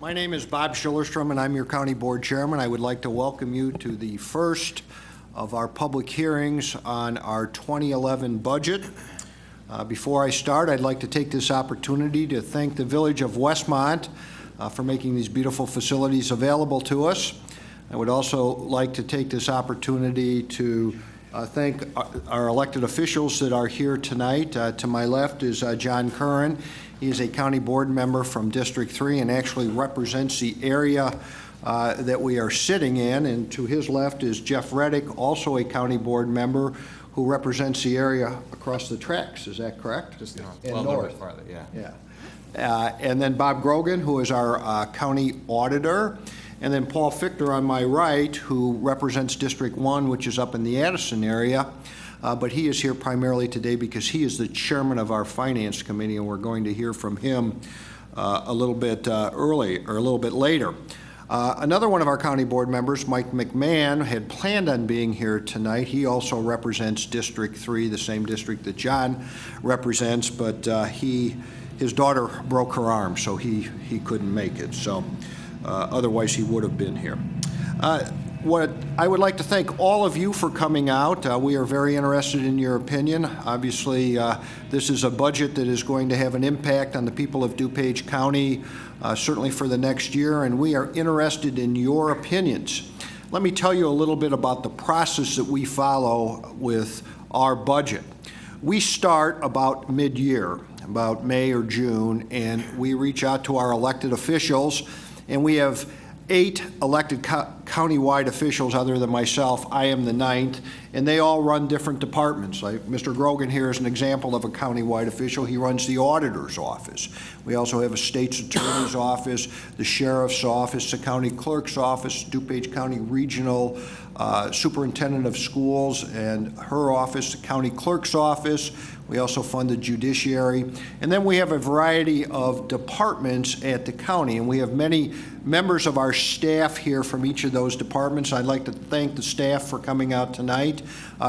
My name is Bob Schillerstrom, and I'm your County Board Chairman. I would like to welcome you to the first of our public hearings on our 2011 budget. Before I start, I'd like to take this opportunity to thank the Village of Westmont for making these beautiful facilities available to us. I would also like to take this opportunity to thank our elected officials that are here tonight. To my left is John Curran. He is a county board member from District 3 and actually represents the area that we are sitting in. And to his left is Jeff Reddick, also a county board member who represents the area across the tracks. Is that correct? Just and north. Farther, yeah. Yeah. And then Bob Grogan, who is our county auditor. And then Paul Fichter on my right, who represents District 1, which is up in the Addison area. But he is here primarily today because he is the chairman of our Finance Committee, and we're going to hear from him a little bit later. Another one of our county board members, Mike McMahon, had planned on being here tonight. He also represents District 3, the same district that John represents, but his daughter broke her arm, so he couldn't make it. So otherwise he would have been here. What I would like to thank all of you for coming out. We are very interested in your opinion. Obviously, this is a budget that is going to have an impact on the people of DuPage County, certainly for the next year, and we are interested in your opinions. Let me tell you a little bit about the process that we follow with our budget. We start about mid-year, about May or June, and we reach out to our elected officials, and we have 8 elected countywide officials other than myself. I am the 9th, and they all run different departments. Like Mr. Grogan here is an example of a countywide official. He runs the auditor's office. We also have a state's attorney's office, the sheriff's office, the county clerk's office, DuPage County Regional Superintendent of Schools and her office, the county clerk's office. We also fund the judiciary. And then we have a variety of departments at the county, and we have many members of our staff here from each of those departments. I'd like to thank the staff for coming out tonight.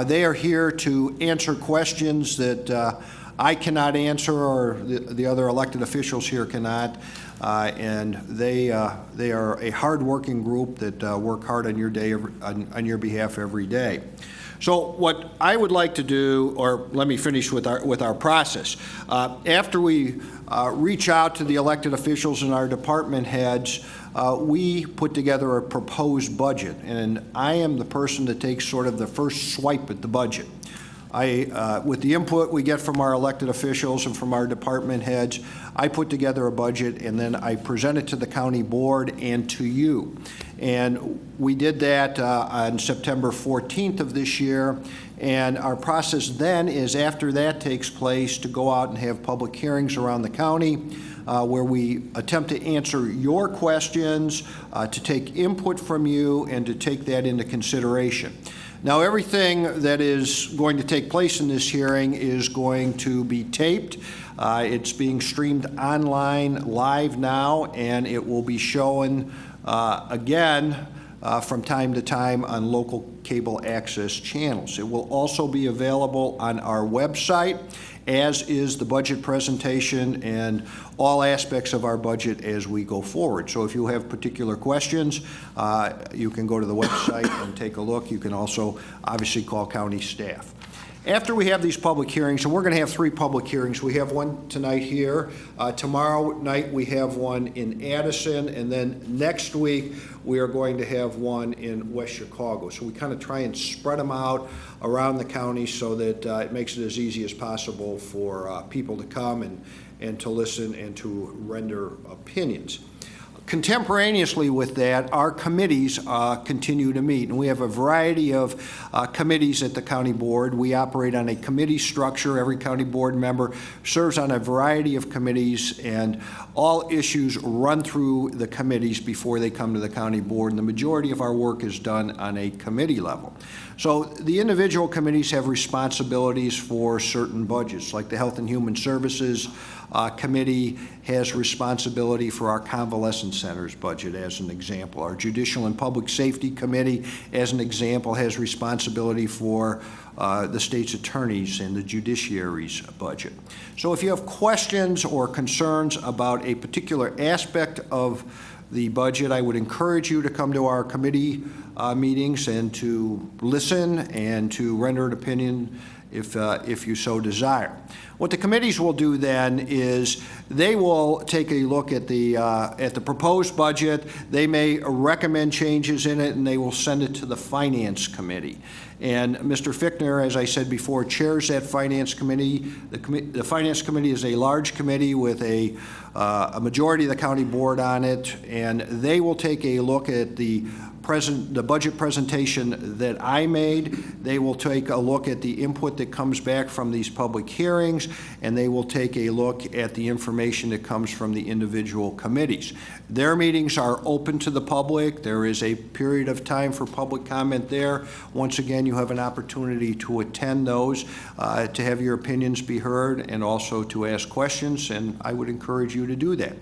They are here to answer questions that I cannot answer or the other elected officials here cannot. And they are a hard-working group that work hard on your behalf every day. So what I would like to do, or let me finish with our process. After we reach out to the elected officials and our department heads, we put together a proposed budget, and I am the person that takes sort of the first swipe at the budget. With the input we get from our elected officials and from our department heads, I put together a budget and then I present it to the county board and to you. And we did that on September 14th of this year. And our process then is, after that takes place, to go out and have public hearings around the county where we attempt to answer your questions, to take input from you, and to take that into consideration. Now, everything that is going to take place in this hearing is going to be taped. It's being streamed online live now, and it will be shown again from time to time on local cable access channels. It will also be available on our website, as is the budget presentation and all aspects of our budget as we go forward. So if you have particular questions, you can go to the website and take a look. You can also obviously call county staff. After we have these public hearings, and we're going to have 3 public hearings. We have one tonight here. Tomorrow night we have one in Addison, and then next week we are going to have one in West Chicago. So we kind of try and spread them out around the county so that it makes it as easy as possible for people to come and to listen and to render opinions. Contemporaneously with that, our committees continue to meet, and we have a variety of committees at the county board. We operate on a committee structure. Every county board member serves on a variety of committees, and all issues run through the committees before they come to the county board, and the majority of our work is done on a committee level. So the individual committees have responsibilities for certain budgets, like the Health and Human Services Committee has responsibility for our convalescent centers budget, as an example. Our Judicial and Public Safety Committee, as an example, has responsibility for the state's attorneys and the judiciary's budget. So if you have questions or concerns about a particular aspect of the budget. I would encourage you to come to our committee meetings and to listen and to render an opinion if you so desire. What the committees will do then is they will take a look at the proposed budget. They may recommend changes in it, and they will send it to the Finance Committee. And Mr. Fichtner, as I said before, chairs that Finance Committee. The Finance Committee is a large committee with a majority of the county board on it, and they will take a look at the budget presentation that I made. They will take a look at the input that comes back from these public hearings, and they will take a look at the information that comes from the individual committees. Their meetings are open to the public. There is a period of time for public comment there. Once again, you have an opportunity to attend those, to have your opinions be heard, and also to ask questions, and I would encourage you to do that.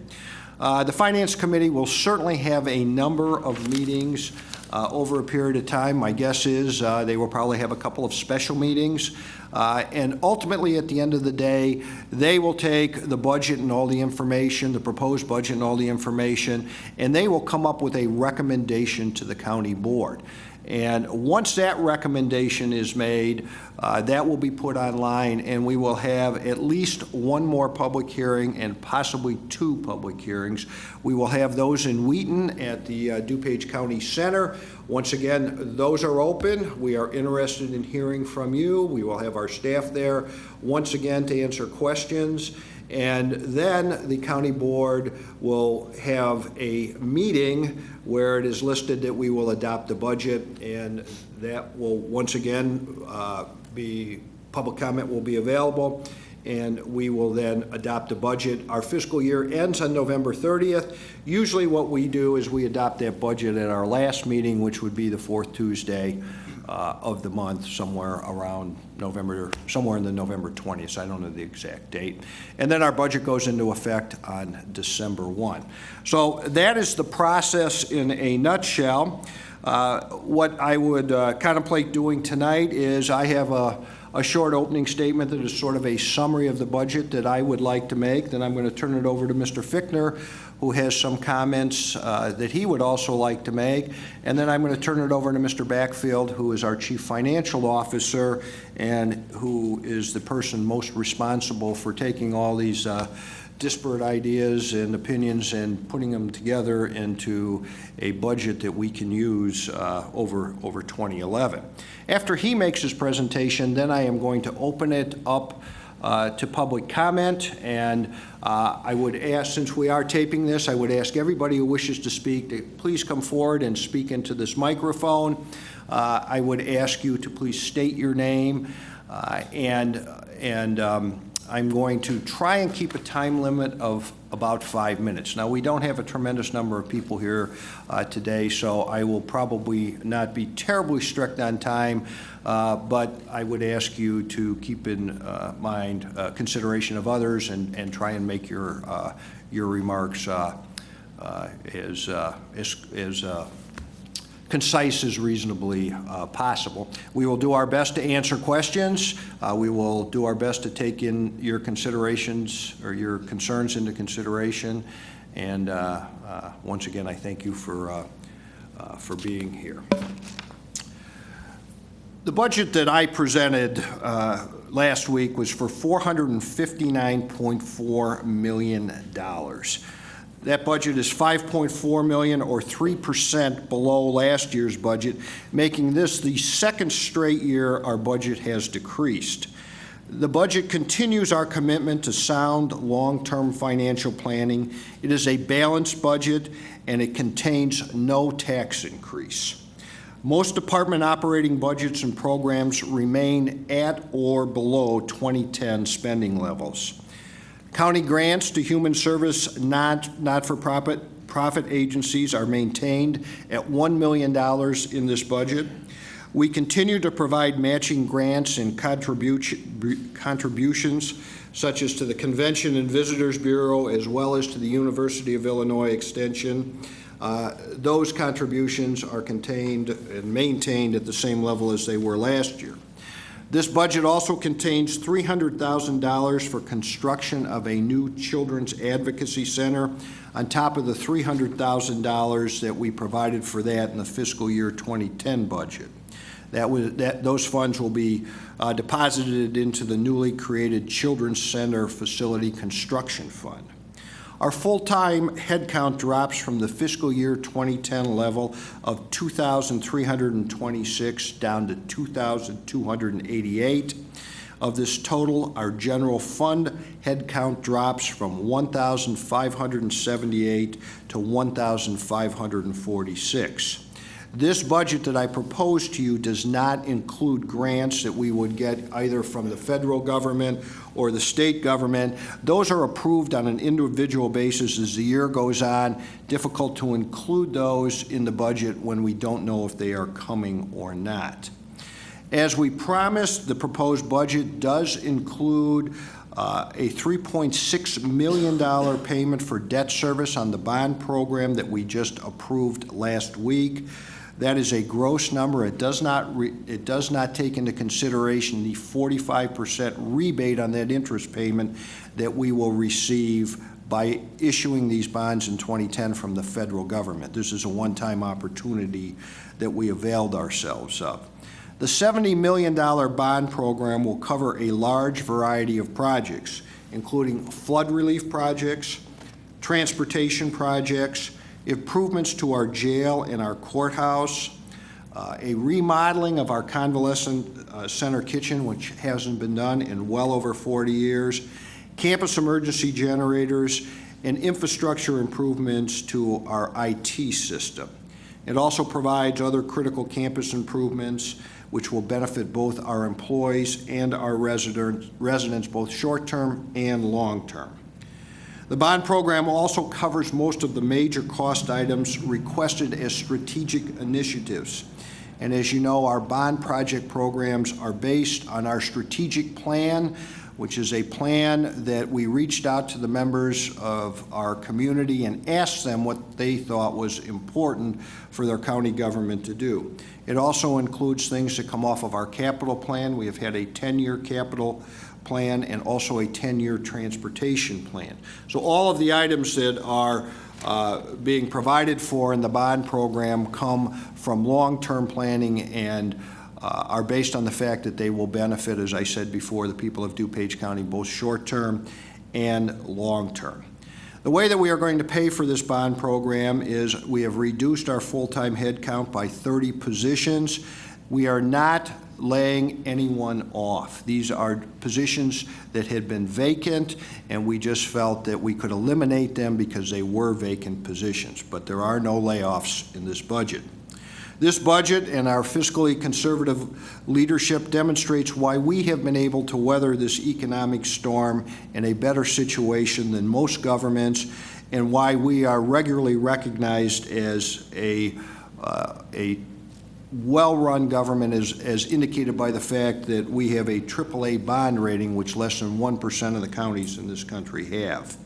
The Finance Committee will certainly have a number of meetings over a period of time. My guess is they will probably have a couple of special meetings. And ultimately, at the end of the day, they will take the budget and all the information, the proposed budget and all the information, and they will come up with a recommendation to the county board. And once that recommendation is made, that will be put online, and we will have at least one more public hearing and possibly two public hearings. We will have those in Wheaton at the DuPage County Center. Once again, those are open. We are interested in hearing from you. We will have our staff there once again to answer questions. And then the county board will have a meeting where it is listed that we will adopt the budget, and that will once again public comment will be available, and we will then adopt the budget. Our fiscal year ends on November 30th. Usually what we do is we adopt that budget at our last meeting, which would be the fourth Tuesday of the month, somewhere around somewhere in the November 20th. So I don't know the exact date. And then our budget goes into effect on December 1. So that is the process in a nutshell. What I would contemplate doing tonight is I have a short opening statement that is sort of a summary of the budget that I would like to make. Then I'm going to turn it over to Mr. Fichtner, who has some comments that he would also like to make. And then I'm going to turn it over to Mr. Backfield, who is our Chief Financial Officer and who is the person most responsible for taking all these disparate ideas and opinions and putting them together into a budget that we can use over 2011. After he makes his presentation, then I am going to open it up to public comment, and I would ask, since we are taping this, I would ask everybody who wishes to speak to please come forward and speak into this microphone. I would ask you to please state your name, and I'm going to try and keep a time limit of about 5 minutes. Now, we don't have a tremendous number of people here today, so I will probably not be terribly strict on time, but I would ask you to keep in mind consideration of others and try and make your remarks as concise as reasonably possible. We will do our best to answer questions. We will do our best to take in your considerations or your concerns into consideration. And once again, I thank you for being here. The budget that I presented last week was for $459.4 million. That budget is $5.4 million, or 3% below last year's budget, making this the second straight year our budget has decreased. The budget continues our commitment to sound long-term financial planning. It is a balanced budget, and it contains no tax increase. Most department operating budgets and programs remain at or below 2010 spending levels. County grants to human service not-for-profit agencies are maintained at $1 million in this budget. We continue to provide matching grants and contributions, such as to the Convention and Visitors Bureau, as well as to the University of Illinois Extension. Those contributions are contained and maintained at the same level as they were last year. This budget also contains $300,000 for construction of a new Children's Advocacy Center on top of the $300,000 that we provided for that in the fiscal year 2010 budget. Those funds will be deposited into the newly created Children's Center Facility Construction Fund. Our full-time headcount drops from the fiscal year 2010 level of 2,326 down to 2,288. Of this total, our general fund headcount drops from 1,578 to 1,546. This budget that I propose to you does not include grants that we would get either from the federal government or the state government. Those are approved on an individual basis as the year goes on. Difficult to include those in the budget when we don't know if they are coming or not. As we promised, the proposed budget does include a $3.6 million payment for debt service on the bond program that we just approved last week. That is a gross number. It does not take into consideration the 45% rebate on that interest payment that we will receive by issuing these bonds in 2010 from the federal government. This is a one-time opportunity that we availed ourselves of. The $70 million bond program will cover a large variety of projects, including flood relief projects, transportation projects, improvements to our jail and our courthouse, a remodeling of our convalescent center kitchen, which hasn't been done in well over 40 years, campus emergency generators, and infrastructure improvements to our IT system. It also provides other critical campus improvements which will benefit both our employees and our residents, both short-term and long-term. The bond program also covers most of the major cost items requested as strategic initiatives. And as you know, our bond project programs are based on our strategic plan, which is a plan that we reached out to the members of our community and asked them what they thought was important for their county government to do. It also includes things that come off of our capital plan. We have had a 10-year capital plan and also a 10-year transportation plan. So all of the items that are being provided for in the bond program come from long-term planning and are based on the fact that they will benefit, as I said before, the people of DuPage County, both short-term and long-term. The way that we are going to pay for this bond program is we have reduced our full-time headcount by 30 positions. We are not laying anyone off. These are positions that had been vacant, and we just felt that we could eliminate them because they were vacant positions. But there are no layoffs in this budget. This budget and our fiscally conservative leadership demonstrates why we have been able to weather this economic storm in a better situation than most governments, and why we are regularly recognized as a well-run government, as indicated by the fact that we have a AAA bond rating, which less than 1% of the counties in this country have.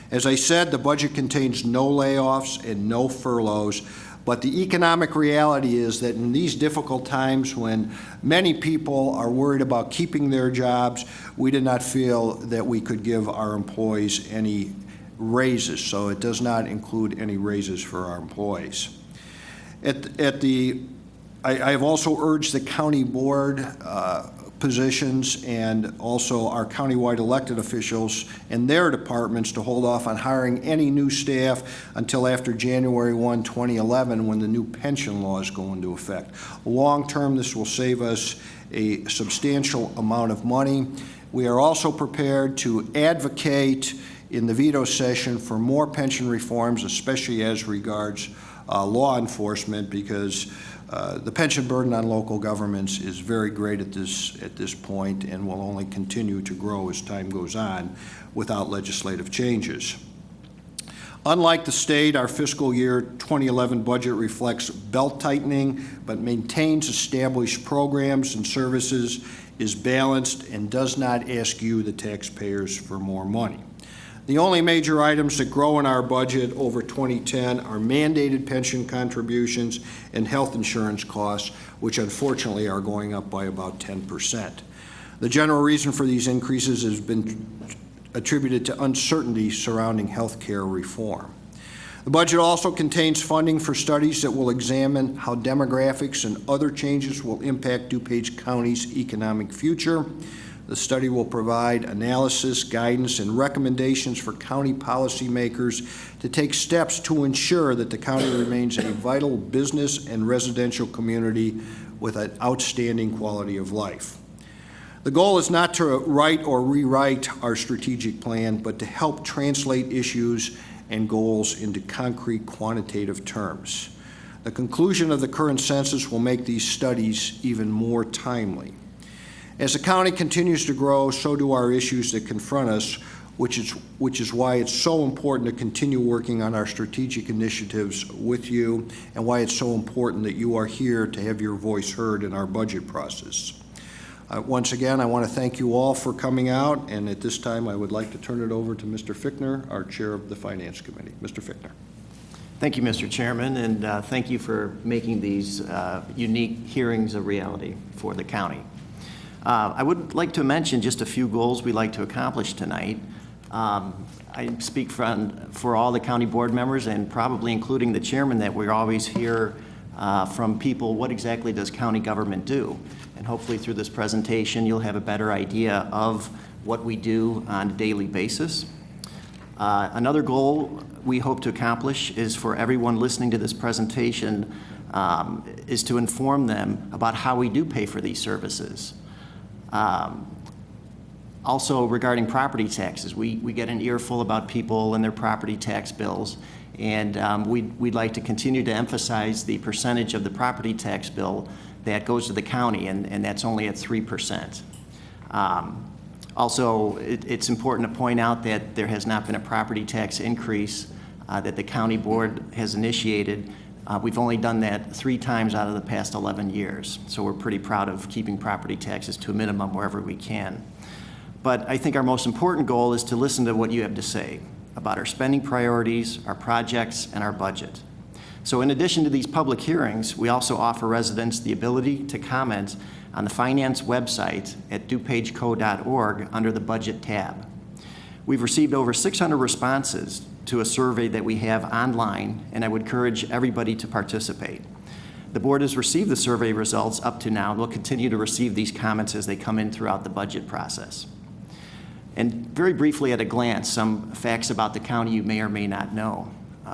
As I said, the budget contains no layoffs and no furloughs, but the economic reality is that in these difficult times when many people are worried about keeping their jobs, we did not feel that we could give our employees any raises, so it does not include any raises for our employees. I have also urged the county board positions and also our countywide elected officials and their departments to hold off on hiring any new staff until after January 1, 2011, when the new pension laws go into effect. Long term, this will save us a substantial amount of money. We are also prepared to advocate in the veto session for more pension reforms, especially as regards law enforcement, because the pension burden on local governments is very great at this point and will only continue to grow as time goes on without legislative changes. Unlike the state, our fiscal year 2011 budget reflects belt-tightening but maintains established programs and services, is balanced, and does not ask you, the taxpayers, for more money. The only major items that grow in our budget over 2010 are mandated pension contributions and health insurance costs, which unfortunately are going up by about 10%. The general reason for these increases has been attributed to uncertainty surrounding health care reform. The budget also contains funding for studies that will examine how demographics and other changes will impact DuPage County's economic future. The study will provide analysis, guidance, and recommendations for county policymakers to take steps to ensure that the county remains a vital business and residential community with an outstanding quality of life. The goal is not to write or rewrite our strategic plan, but to help translate issues and goals into concrete quantitative terms. The conclusion of the current census will make these studies even more timely. As the county continues to grow, so do our issues that confront us, which is why it's so important to continue working on our strategic initiatives with you, and why it's so important that you are here to have your voice heard in our budget process. Once again, I want to thank you all for coming out, and at this time I would like to turn it over to Mr. Fichtner, our Chair of the Finance Committee. Mr. Fichtner. Thank you, Mr. Chairman, and thank you for making these unique hearings a reality for the county. I would like to mention just a few goals we'd like to accomplish tonight. I speak for all the county board members and probably including the chairman that we always hear from people, what exactly does county government do? And hopefully through this presentation you'll have a better idea of what we do on a daily basis. Another goal we hope to accomplish is for everyone listening to this presentation is to inform them about how we do pay for these services. Also regarding property taxes, we get an earful about people and their property tax bills, and we'd like to continue to emphasize the percentage of the property tax bill that goes to the county, and that's only at 3%. Also, it's important to point out that there has not been a property tax increase that the county board has initiated. We've only done that 3 times out of the past 11 years, so we're pretty proud of keeping property taxes to a minimum wherever we can. But I think our most important goal is to listen to what you have to say about our spending priorities, our projects, and our budget. So in addition to these public hearings, we also offer residents the ability to comment on the finance website at dupageco.org under the budget tab. We've received over 600 responses to a survey that we have online, and I would encourage everybody to participate. The board has received the survey results up to now, and will continue to receive these comments as they come in throughout the budget process. And very briefly at a glance, some facts about the county you may or may not know.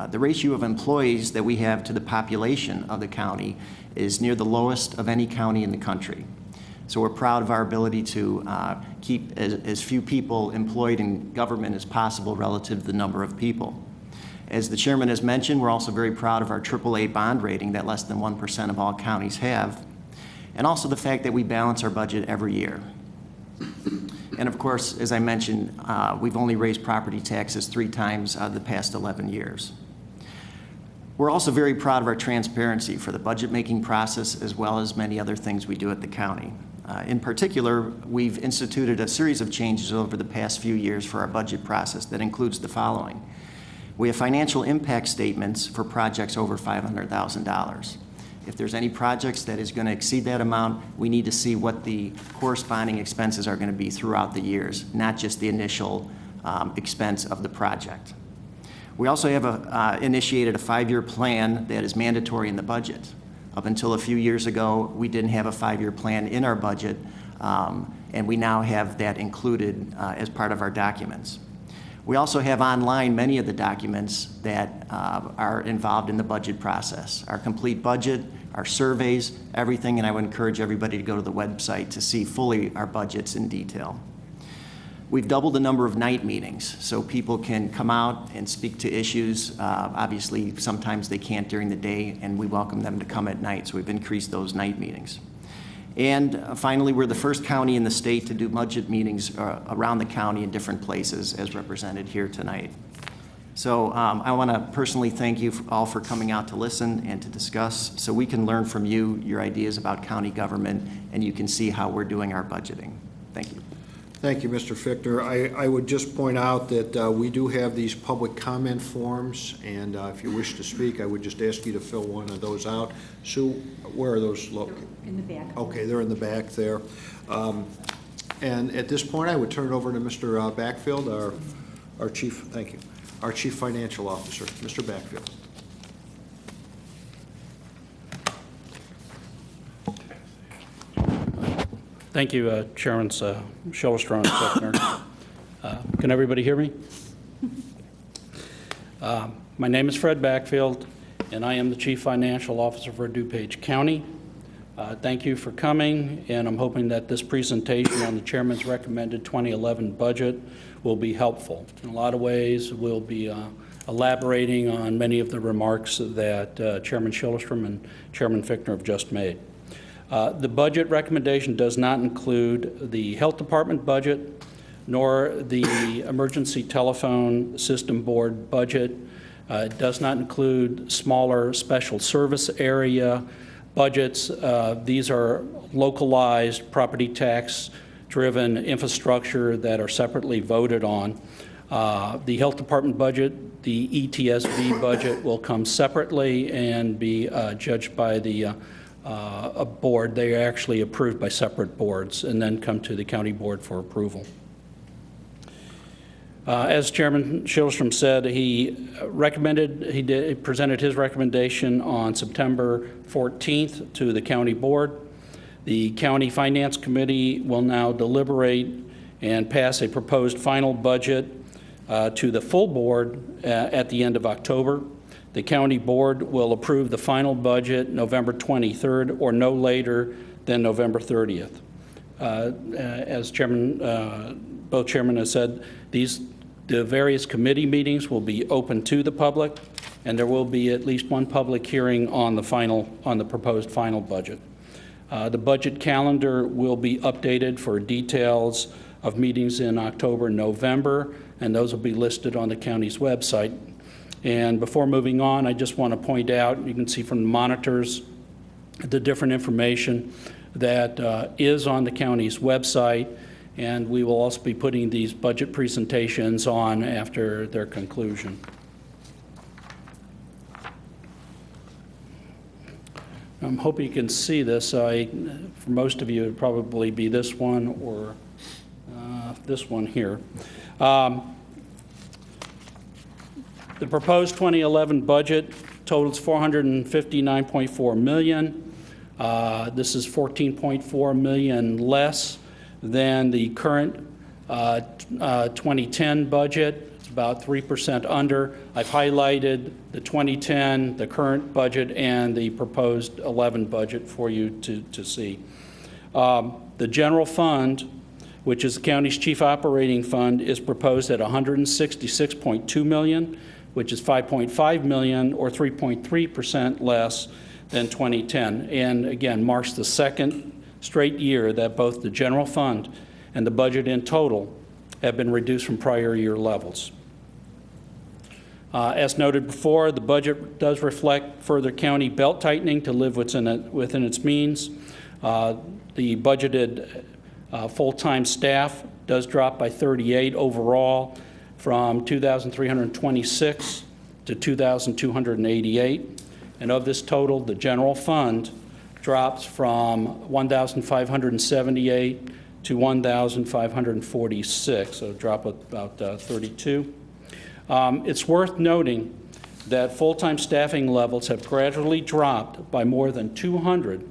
The ratio of employees that we have to the population of the county is near the lowest of any county in the country. So we're proud of our ability to keep as few people employed in government as possible relative to the number of people. As the chairman has mentioned, we're also very proud of our AAA bond rating that less than 1% of all counties have, and also the fact that we balance our budget every year. And of course, as I mentioned, we've only raised property taxes 3 times out of the past 11 years. We're also very proud of our transparency for the budget-making process, as well as many other things we do at the county. In particular, we've instituted a series of changes over the past few years for our budget process that includes the following. We have financial impact statements for projects over $500,000. If there's any projects that is going to exceed that amount, we need to see what the corresponding expenses are going to be throughout the years, not just the initial expense of the project. We also have initiated a 5-year plan that is mandatory in the budget. Up until a few years ago, we didn't have a 5-year plan in our budget, and we now have that included as part of our documents. We also have online many of the documents that are involved in the budget process. Our complete budget, our surveys, everything, and I would encourage everybody to go to the website to see fully our budgets in detail. We've doubled the number of night meetings so people can come out and speak to issues. Obviously, sometimes they can't during the day, and we welcome them to come at night, so we've increased those night meetings. And finally, we're the first county in the state to do budget meetings around the county in different places as represented here tonight. So I want to personally thank you all for coming out to listen and to discuss so we can learn from you your ideas about county government, and you can see how we're doing our budgeting. Thank you. Thank you, Mr. Fichtner. I would just point out that we do have these public comment forms, and if you wish to speak, I would just ask you to fill one of those out. Sue, where are those located? In the back. Okay, they're in the back there. And at this point, I would turn it over to Mr. Backfield, our chief. Thank you. our Chief Financial Officer, Mr. Backfield. Thank you, Chairman Shillestrom and Fichtner. Can everybody hear me? My name is Fred Backfield, and I am the Chief Financial Officer for DuPage County. Thank you for coming, and I'm hoping that this presentation on the Chairman's recommended 2011 budget will be helpful. In a lot of ways, we'll be elaborating on many of the remarks that Chairman Shillestrom and Chairman Fichtner have just made. The budget recommendation does not include the Health Department budget, nor the Emergency Telephone System Board budget. It does not include smaller special service area budgets. These are localized property tax-driven infrastructure that are separately voted on. The Health Department budget, the ETSB budget, will come separately and be judged by the a board. They are actually approved by separate boards and then come to the county board for approval. As Chairman Shillestrom said, he presented his recommendation on September 14th to the county board. The County Finance Committee will now deliberate and pass a proposed final budget to the full board at the end of October. The county board will approve the final budget November 23rd or no later than November 30th. As both chairmen have said, the various committee meetings will be open to the public, and there will be at least one public hearing on the proposed final budget. The budget calendar will be updated for details of meetings in October and November, and those will be listed on the county's website. And before moving on, I just want to point out, you can see from the monitors, the different information that is on the county's website, and we will also be putting these budget presentations on after their conclusion. I'm hoping you can see this. For most of you, it would probably be this one or this one here. The proposed 2011 budget totals $459.4 million. This is $14.4 million less than the current 2010 budget. It's about 3% under. I've highlighted the 2010, the current budget, and the proposed 11 budget for you to see. The general fund, which is the county's chief operating fund, is proposed at $166.2 million, which is $5.5 million or 3.3% less than 2010. And again, marks the second straight year that both the general fund and the budget in total have been reduced from prior year levels. As noted before, the budget does reflect further county belt tightening to live within its means. The budgeted full-time staff does drop by 38 overall, from 2,326 to 2,288. And of this total, the general fund drops from 1,578 to 1,546, so a drop of about 32. It's worth noting that full-time staffing levels have gradually dropped by more than 200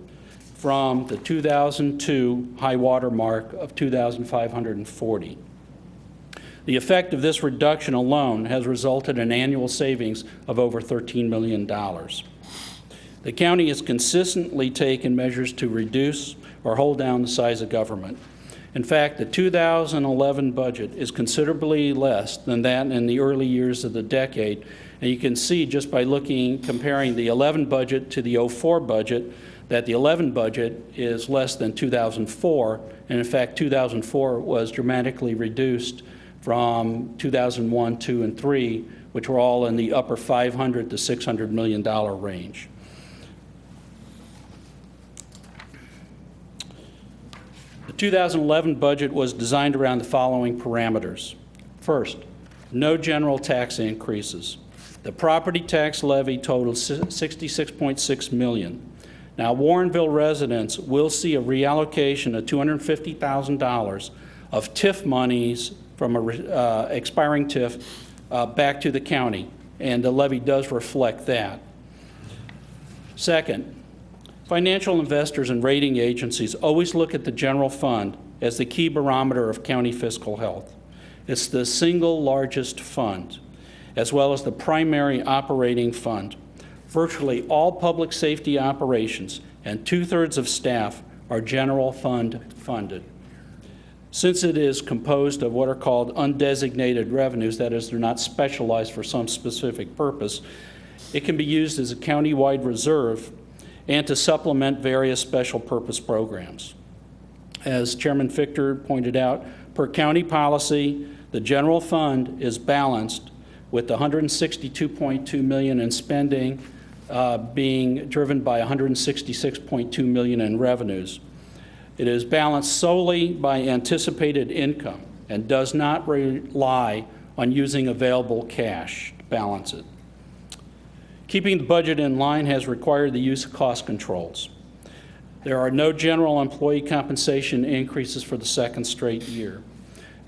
from the 2002 high water mark of 2,540. The effect of this reduction alone has resulted in annual savings of over $13 million. The county has consistently taken measures to reduce or hold down the size of government. In fact, the 2011 budget is considerably less than that in the early years of the decade. And you can see just by comparing the 11 budget to the 04 budget, that the 11 budget is less than 2004. And in fact, 2004 was dramatically reduced from 2001, 2, and 3, which were all in the upper $500 to $600 million range. The 2011 budget was designed around the following parameters. First, no general tax increases. The property tax levy totals $66.6 million. Now, Warrenville residents will see a reallocation of $250,000 of TIF monies from expiring TIF back to the county, and the levy does reflect that. Second, financial investors and rating agencies always look at the general fund as the key barometer of county fiscal health. It's the single largest fund, as well as the primary operating fund. Virtually all public safety operations and 2/3 of staff are general fund funded. Since it is composed of what are called undesignated revenues, that is, they're not specialized for some specific purpose, it can be used as a county-wide reserve and to supplement various special purpose programs. As Chairman Fichter pointed out, per county policy, the general fund is balanced with the $162.2 million in spending being driven by $166.2 million in revenues. It is balanced solely by anticipated income and does not rely on using available cash to balance it. Keeping the budget in line has required the use of cost controls. There are no general employee compensation increases for the second straight year.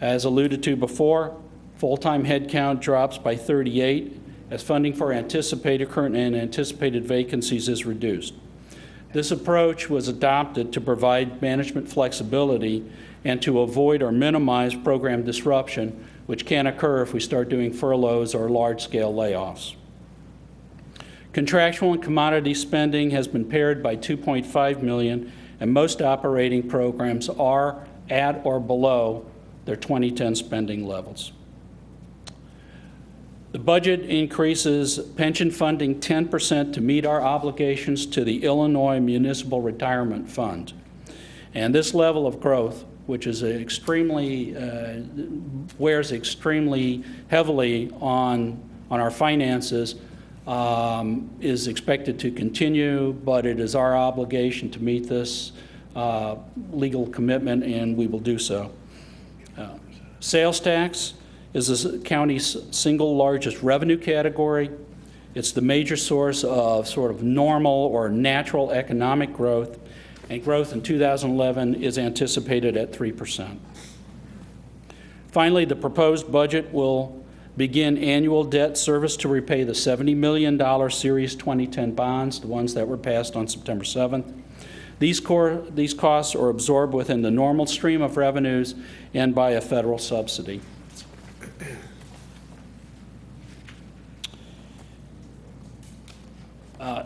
As alluded to before, full-time headcount drops by 38 as funding for current and anticipated vacancies is reduced. This approach was adopted to provide management flexibility and to avoid or minimize program disruption, which can occur if we start doing furloughs or large-scale layoffs. Contractual and commodity spending has been pared by $2.5 million, and most operating programs are at or below their 2010 spending levels. The budget increases pension funding 10% to meet our obligations to the Illinois Municipal Retirement Fund. And this level of growth, which is wears extremely heavily on our finances, is expected to continue, but it is our obligation to meet this legal commitment, and we will do so. Sales tax is the county's single largest revenue category. It's the major source of sort of normal or natural economic growth, and growth in 2011 is anticipated at 3%. Finally, the proposed budget will begin annual debt service to repay the $70 million Series 2010 bonds, the ones that were passed on September 7th. These costs are absorbed within the normal stream of revenues and by a federal subsidy.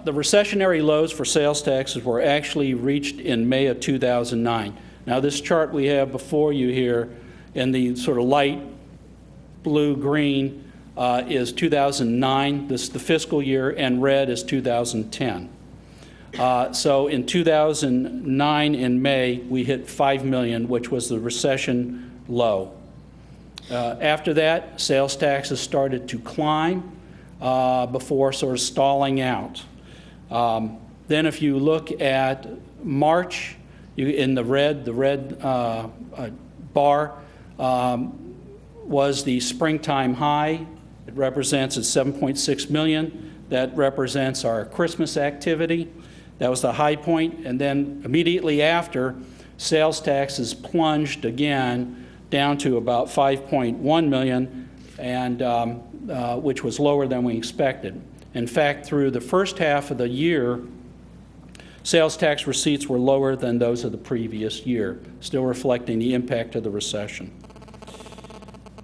The recessionary lows for sales taxes were actually reached in May of 2009. Now, this chart we have before you here in the sort of light blue-green is 2009, this is the fiscal year, and red is 2010. So in 2009 in May, we hit $5 million, which was the recession low. After that, sales taxes started to climb before sort of stalling out. Then if you look at March, in the red bar was the springtime high. It represents at $7.6 million. That represents our Christmas activity. That was the high point. And then immediately after, sales taxes plunged again down to about $5.1 million, and which was lower than we expected. In fact, through the first half of the year, sales tax receipts were lower than those of the previous year, still reflecting the impact of the recession.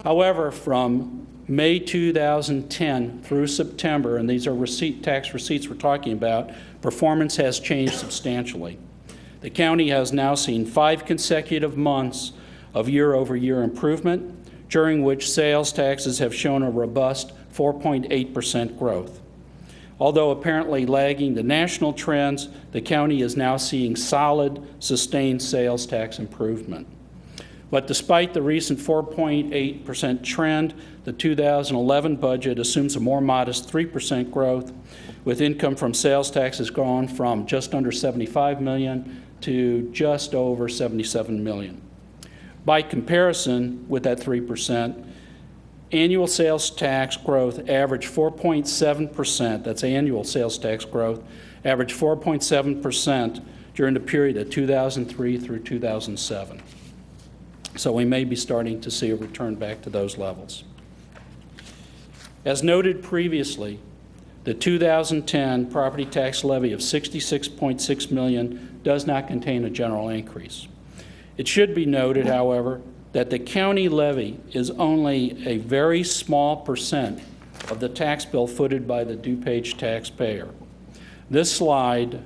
However, from May 2010 through September, and these are tax receipts we're talking about, performance has changed substantially. The county has now seen 5 consecutive months of year-over-year improvement, during which sales taxes have shown a robust 4.8% growth. Although apparently lagging the national trends, the county is now seeing solid, sustained sales tax improvement. But despite the recent 4.8% trend, the 2011 budget assumes a more modest 3% growth, with income from sales taxes gone from just under $75 million to just over $77 million. By comparison with that 3%, annual sales tax growth averaged 4.7%. That's annual sales tax growth, averaged 4.7% during the period of 2003 through 2007. So we may be starting to see a return back to those levels. As noted previously, the 2010 property tax levy of $66.6 million does not contain a general increase. It should be noted, however, that the county levy is only a very small percent of the tax bill footed by the DuPage taxpayer. This slide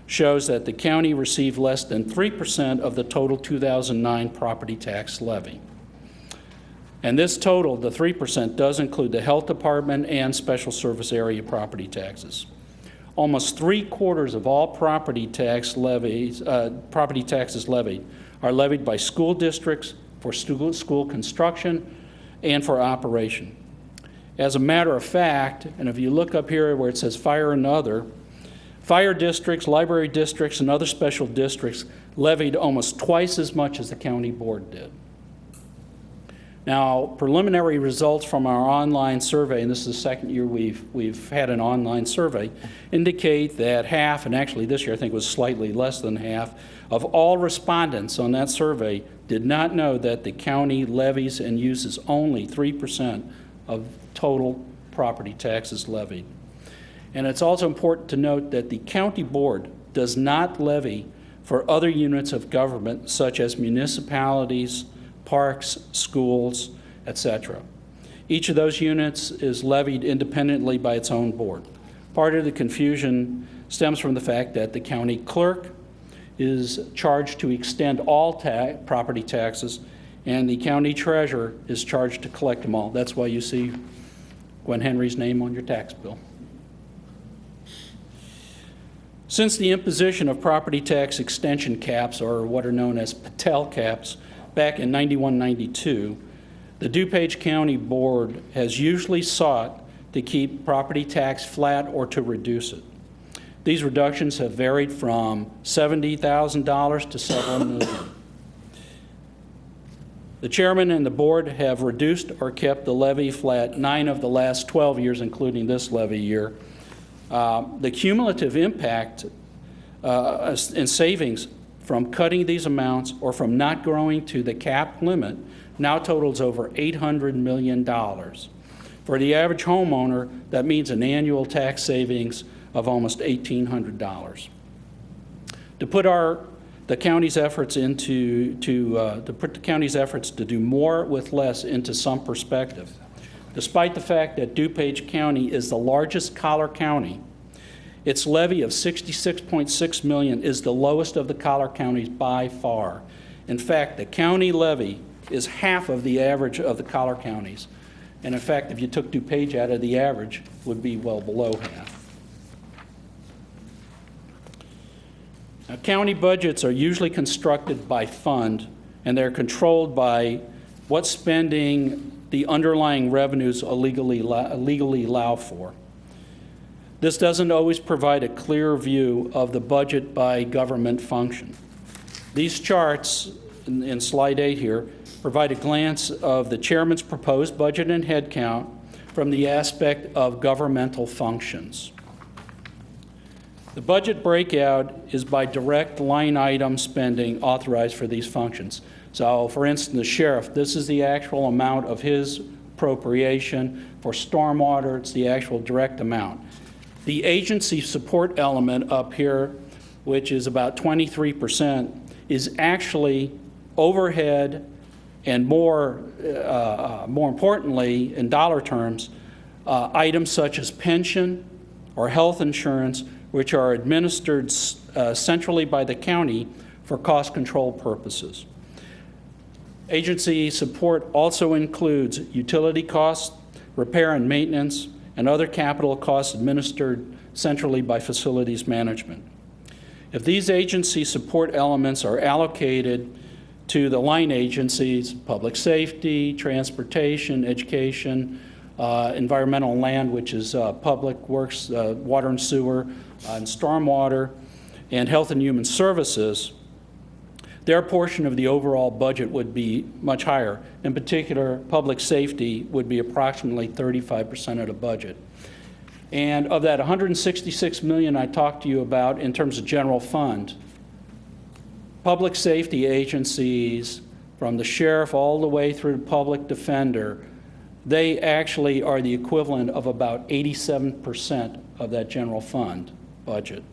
shows that the county received less than 3% of the total 2009 property tax levy. And this total, the 3%, does include the health department and special service area property taxes. Almost 3/4 of all property taxes levied are levied by school districts for school construction and for operation. As a matter of fact, and if you look up here where it says fire and other, fire districts, library districts, and other special districts levied almost twice as much as the county board did. Now, preliminary results from our online survey, and this is the second year we've had an online survey, indicate that half, and actually this year I think it was slightly less than half, of all respondents on that survey did not know that the county levies and uses only 3% of total property taxes levied. And it's also important to note that the county board does not levy for other units of government such as municipalities, parks, schools, etc. Each of those units is levied independently by its own board. Part of the confusion stems from the fact that the county clerk is charged to extend all property taxes, and the county treasurer is charged to collect them all. That's why you see Gwen Henry's name on your tax bill. Since the imposition of property tax extension caps, or what are known as Patel caps, back in 91-92, the DuPage County Board has usually sought to keep property tax flat or to reduce it. These reductions have varied from $70,000 to several million. The chairman and the board have reduced or kept the levy flat 9 of the last 12 years, including this levy year. The cumulative impact in savings from cutting these amounts or from not growing to the cap limit now totals over $800 million. For the average homeowner, that means an annual tax savings of almost $1,800. To put the county's efforts to do more with less into some perspective, despite the fact that DuPage County is the largest collar county, its levy of $66.6 million is the lowest of the collar counties by far. In fact, the county levy is half of the average of the collar counties. And in fact, if you took DuPage out of the average, it would be well below half. Now, county budgets are usually constructed by fund, and they're controlled by what spending the underlying revenues legally allow for. This doesn't always provide a clear view of the budget by government function. These charts in slide 8 here provide a glance of the chairman's proposed budget and headcount from the aspect of governmental functions. The budget breakout is by direct line item spending authorized for these functions. So, for instance, the sheriff, this is the actual amount of his appropriation. For stormwater, it's the actual direct amount. The agency support element up here, which is about 23%, is actually overhead and more importantly, in dollar terms, items such as pension or health insurance, which are administered centrally by the county for cost control purposes. Agency support also includes utility costs, repair and maintenance, and other capital costs administered centrally by facilities management. If these agency support elements are allocated to the line agencies, public safety, transportation, education, environmental and land, which is public works, water and sewer, and stormwater, and health and human services, their portion of the overall budget would be much higher. In particular, public safety would be approximately 35% of the budget. And of that $166 million I talked to you about in terms of general fund, public safety agencies, from the sheriff all the way through the public defender, they actually are the equivalent of about 87% of that general fund budget.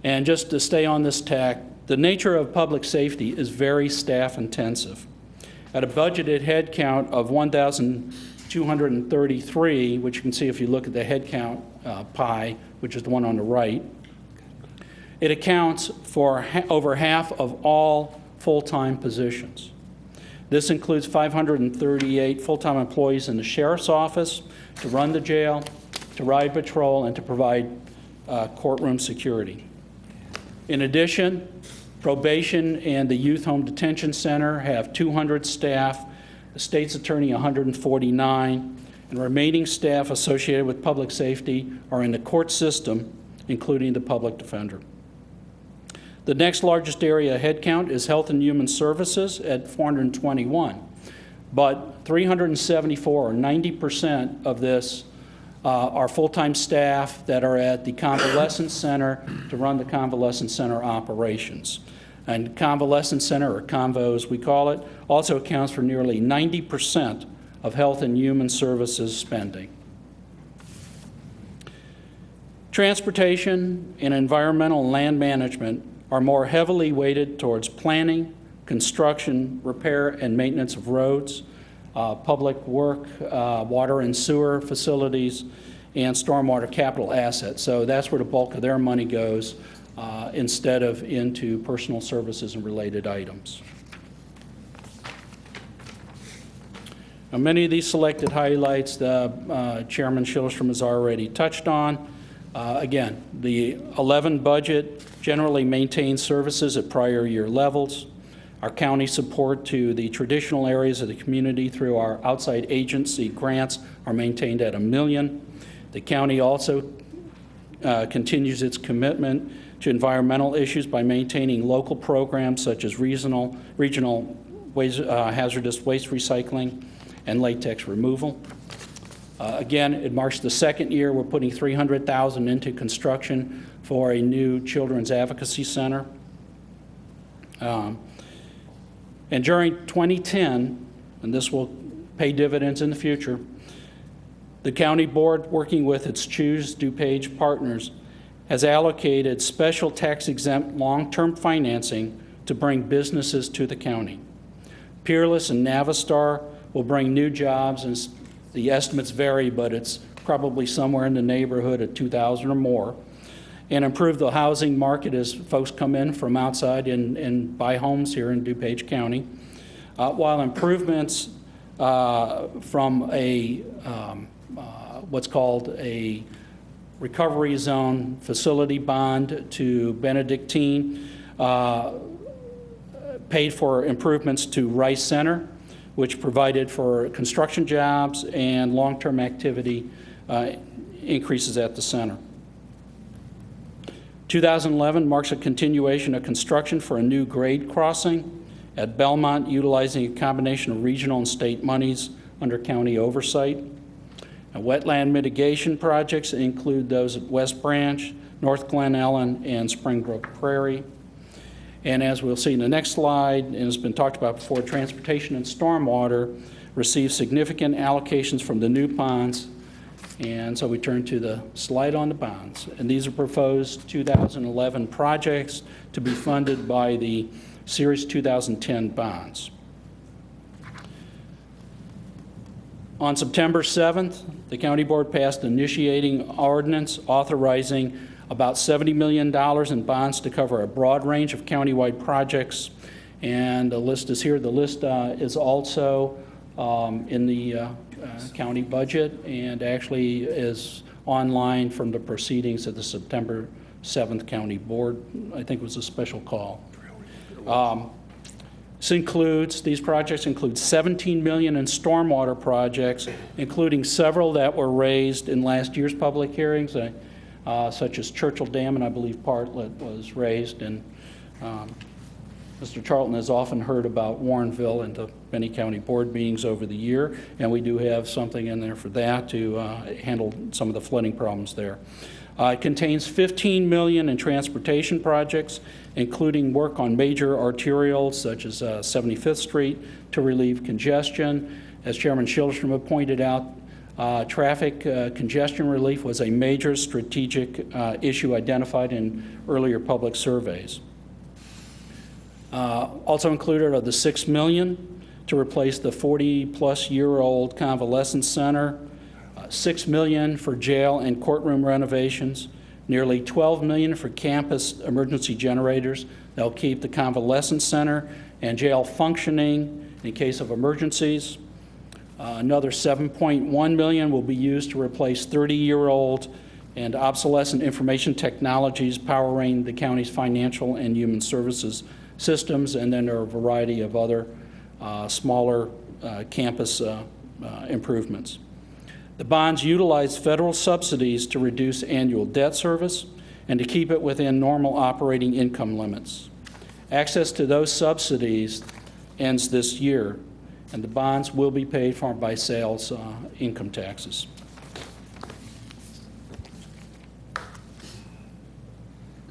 And just to stay on this tack, the nature of public safety is very staff intensive. At a budgeted head count of 1,233, which you can see if you look at the head count pie, which is the one on the right, it accounts for over half of all full-time positions. This includes 538 full-time employees in the sheriff's office to run the jail, to ride patrol, and to provide courtroom security. In addition, probation and the Youth Home Detention Center have 200 staff, the state's attorney 149, and remaining staff associated with public safety are in the court system, including the public defender. The next largest area headcount is Health and Human Services at 421, but 374, or 90% of this, are full-time staff that are at the convalescent center to run the convalescent center operations. And convalescent center, or convo as we call it, also accounts for nearly 90% of Health and Human Services spending. Transportation and environmental and land management are more heavily weighted towards planning, construction, repair, and maintenance of roads, public work, water and sewer facilities, and stormwater capital assets. So that's where the bulk of their money goes instead of into personal services and related items. Now, many of these selected highlights Chairman Schillstrom has already touched on. Again, the 11 budget generally maintains services at prior year levels. Our county support to the traditional areas of the community through our outside agency grants are maintained at $1 million. The county also continues its commitment to environmental issues by maintaining local programs such as regional hazardous waste recycling and latex removal. Again, it marks the second year we're putting $300,000 into construction for a new children's advocacy center. And during 2010, and this will pay dividends in the future, the county board, working with its Choose DuPage partners, has allocated special tax-exempt long-term financing to bring businesses to the county. Peerless and Navistar will bring new jobs, and the estimates vary, but it's probably somewhere in the neighborhood of 2,000 or more, and improve the housing market as folks come in from outside and buy homes here in DuPage County, while improvements from a what's called a recovery zone facility bond to Benedictine paid for improvements to Rice Center, which provided for construction jobs and long-term activity increases at the center. 2011 marks a continuation of construction for a new grade crossing at Belmont, utilizing a combination of regional and state monies under county oversight. And wetland mitigation projects include those at West Branch, North Glen Ellen, and Springbrook Prairie. And as we'll see in the next slide, and has been talked about before, transportation and stormwater receive significant allocations from the new bonds. And so we turn to the slide on the bonds. And these are proposed 2011 projects to be funded by the Series 2010 bonds. On September 7th, the county board passed an initiating ordinance authorizing about $70 million in bonds to cover a broad range of countywide projects. And the list is here. The list is also in the county budget and actually is online from the proceedings of the September 7th county board. I think it was a special call. These projects include $17 million in stormwater projects, including several that were raised in last year's public hearings, such as Churchill Dam, and I believe Bartlett was raised. And Mr. Charlton has often heard about Warrenville and the many county board meetings over the year, and we do have something in there for that to handle some of the flooding problems there. It contains $15 million in transportation projects, including work on major arterials such as 75th Street to relieve congestion, As Chairman Schillerstrom had pointed out, traffic congestion relief was a major strategic issue identified in earlier public surveys. Also included are the $6 million to replace the 40-plus-year-old convalescence center, $6 million for jail and courtroom renovations, nearly $12 million for campus emergency generators that'll keep the convalescence center and jail functioning in case of emergencies. Another $7.1 million will be used to replace 30-year-old and obsolescent information technologies powering the county's financial and human services systems, and then there are a variety of other smaller campus improvements. The bonds utilize federal subsidies to reduce annual debt service and to keep it within normal operating income limits. Access to those subsidies ends this year, and the bonds will be paid for by sales income taxes.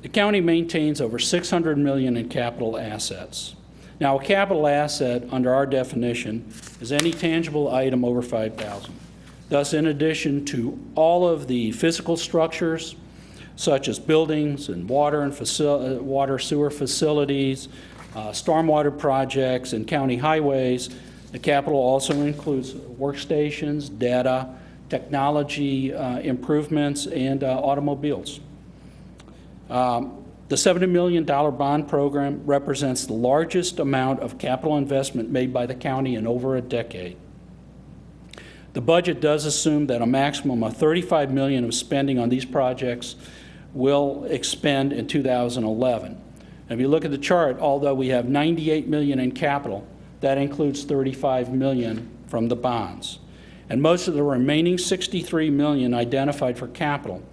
The county maintains over $600 million in capital assets. Now, a capital asset, under our definition, is any tangible item over $5,000. Thus, in addition to all of the physical structures, such as buildings and water and water sewer facilities, stormwater projects, and county highways, the capital also includes workstations, data, technology improvements, and automobiles. The $70 million bond program represents the largest amount of capital investment made by the county in over a decade. The budget does assume that a maximum of $35 million of spending on these projects will expend in 2011. And if you look at the chart, although we have $98 million in capital, that includes $35 million from the bonds. And most of the remaining $63 million identified for capital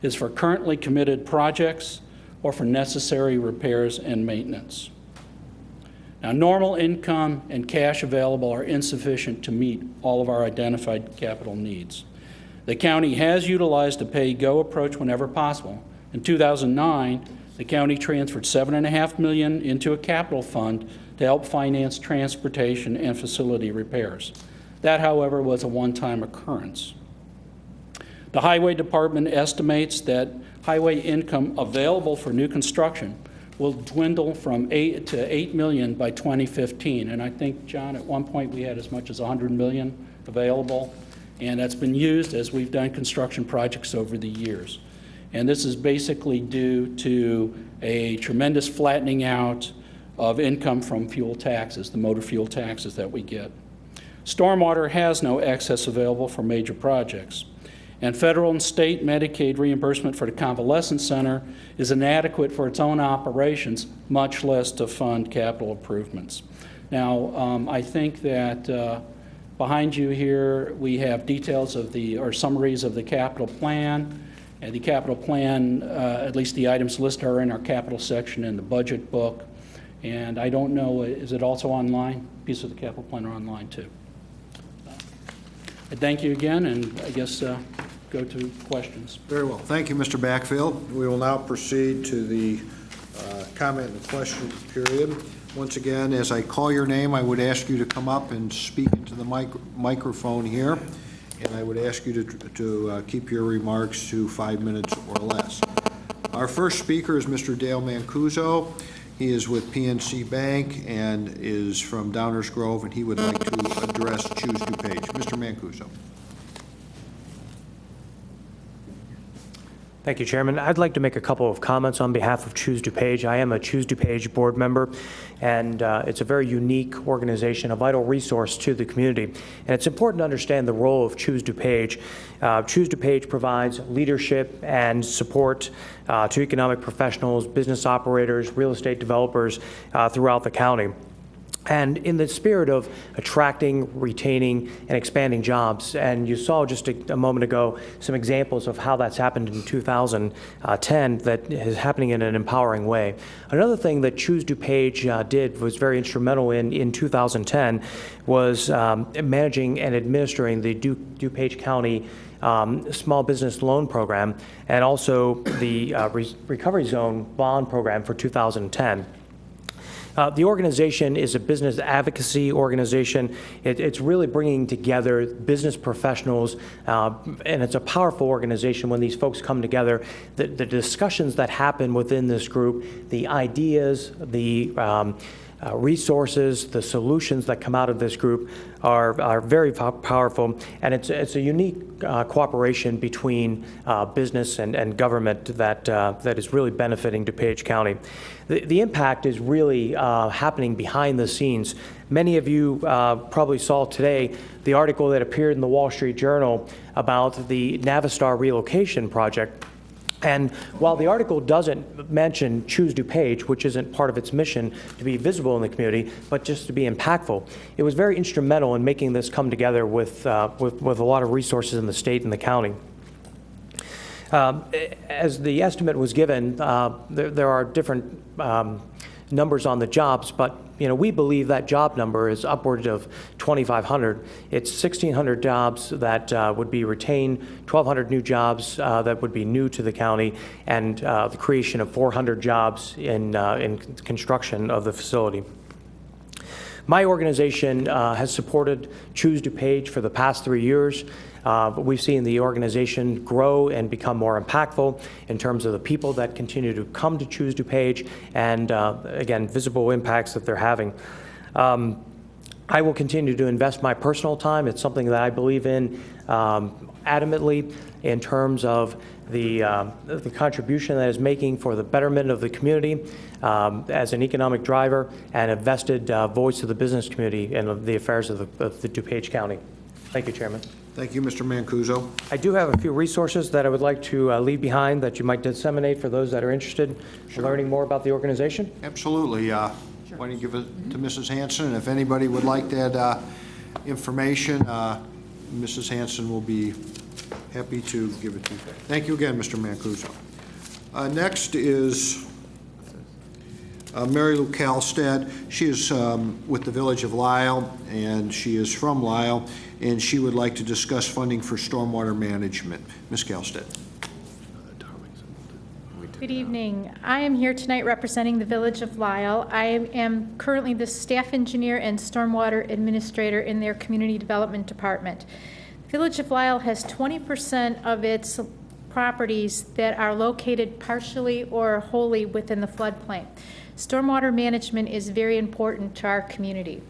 is for currently committed projects or for necessary repairs and maintenance. Now, normal income and cash available are insufficient to meet all of our identified capital needs. The county has utilized a pay-go approach whenever possible. In 2009, the county transferred $7.5 million into a capital fund to help finance transportation and facility repairs. That, however, was a one-time occurrence. The Highway Department estimates that highway income available for new construction will dwindle from $8 to $8 million by 2015. And I think, John, at one point we had as much as $100 million available, and that's been used as we've done construction projects over the years. And this is basically due to a tremendous flattening out of income from fuel taxes, the motor fuel taxes that we get. Stormwater has no excess available for major projects. And federal and state Medicaid reimbursement for the convalescence center is inadequate for its own operations, much less to fund capital improvements. Now, I think that behind you here we have details of or summaries of the capital plan. And the capital plan, at least the items listed, are in our capital section in the budget book. And I don't know, is it also online? Pieces of the capital plan are online too. I thank you again, and I guess go to questions. Very well. Thank you, Mr. Backfield. We will now proceed to the comment and question period. Once again, as I call your name, I would ask you to come up and speak into the microphone here, and I would ask you to keep your remarks to 5 minutes or less. Our first speaker is Mr. Dale Mancuso. He is with PNC Bank and is from Downers Grove, and he would like to address Choose DuPage. Mr. Mancuso. Thank you, Chairman. I'd like to make a couple of comments on behalf of Choose DuPage. I am a Choose DuPage board member, and it's a very unique organization, a vital resource to the community. And it's important to understand the role of Choose DuPage. Choose DuPage provides leadership and support to economic professionals, business operators, real estate developers throughout the county. And in the spirit of attracting, retaining, and expanding jobs, and you saw just a moment ago some examples of how that's happened in 2010 that is happening in an empowering way. Another thing that Choose DuPage did was very instrumental in 2010 was managing and administering the DuPage County Small Business Loan Program and also the Recovery Zone Bond Program for 2010. The organization is a business advocacy organization. It's really bringing together business professionals, and it's a powerful organization when these folks come together. The discussions that happen within this group, the ideas, the resources, the solutions that come out of this group are very powerful, and it's a unique cooperation between business and government that is really benefiting DuPage County. The impact is really happening behind the scenes. Many of you probably saw today the article that appeared in the Wall Street Journal about the Navistar relocation project. And while the article doesn't mention Choose DuPage, which isn't part of its mission to be visible in the community, but just to be impactful, it was very instrumental in making this come together with a lot of resources in the state and the county. As the estimate was given, there are different numbers on the jobs, but we believe that job number is upward of 2,500. It's 1,600 jobs that would be retained, 1,200 new jobs that would be new to the county, and the creation of 400 jobs in construction of the facility. My organization has supported Choose DuPage for the past 3 years. We've seen the organization grow and become more impactful in terms of the people that continue to come to Choose DuPage and, again, visible impacts that they're having. I will continue to invest my personal time. It's something that I believe in adamantly in terms of the contribution that it's making for the betterment of the community as an economic driver and a vested voice of the business community and the affairs of the DuPage County. Thank you, Chairman. Thank you, Mr. Mancuso. I do have a few resources that I would like to leave behind that you might disseminate for those that are interested in learning more about the organization. Absolutely. Why don't you give it to Mrs. Hanson? And if anybody would like that information, Mrs. Hanson will be happy to give it to you. Thank you again, Mr. Mancuso. Next is Mary Lou Kalstad. She is with the Village of Lisle, and she is from Lisle, and she would like to discuss funding for stormwater management. Ms. Kalstad. Good evening. I am here tonight representing the Village of Lisle. I am currently the staff engineer and stormwater administrator in their community development department. The Village of Lisle has 20% of its properties that are located partially or wholly within the floodplain. Stormwater management is very important to our community.